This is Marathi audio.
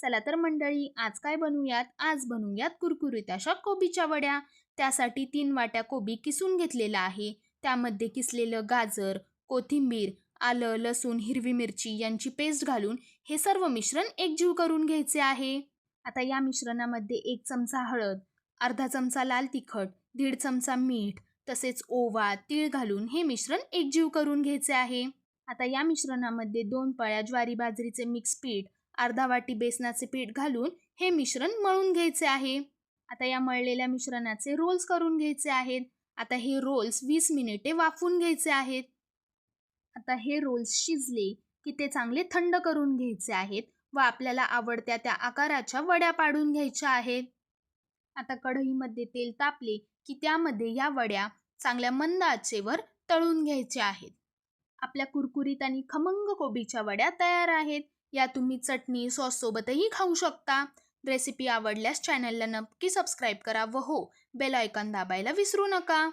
चला तर मंडळी, आज काय बनवूयात? आज बनवूयात कुरकुरीत अशा कोबीच्या वड्या. त्यासाठी 3 वाट्या कोबी किसून घेतलेला आहे. त्यामध्ये किसलेलं गाजर, कोथिंबीर, आलं, लसूण, हिरवी मिरची यांची पेस्ट घालून हे सर्व मिश्रण एकजीव करून घ्यायचे आहे. आता या मिश्रणामध्ये 1 चमचा हळद, अर्धा चमचा लाल तिखट, 1.5 चमचा मीठ, तसेच ओवा, तीळ घालून हे मिश्रण एकजीव करून घ्यायचे आहे. आता या मिश्रणामध्ये 2 पळ्या ज्वारी बाजरीचे मिक्स पीठ, अर्धा वाटी बेसनाचे पीठ घालून हे मिश्रण मळून घ्यायचे आहे. आता या मळलेल्या मिश्रणाचे रोल्स करून घ्यायचे आहेत. आता हे रोल्स 20 मिनिटे वाफवून घ्यायचे आहेत. आता हे रोल्स शिजले की ते चांगले थंड करून घ्यायचे आहेत व आपल्याला आवडत्या त्या आकाराच्या वड्या पाडून घ्यायच्या आहेत. आता कढईमध्ये तेल तापले की त्यामध्ये या वड्या चांगल्या मंद आचेवर तळून घ्यायच्या आहेत. आपल्या कुरकुरीत आणि खमंग कोबीच्या वड्या तयार आहेत. या तुम्ही चटणी सॉस सोबतही खाऊ शकता. रेसिपी आवडल्यास चॅनलला नक्की सबस्क्राईब करा व हो, बेल आयकॉन दाबायला विसरू नका.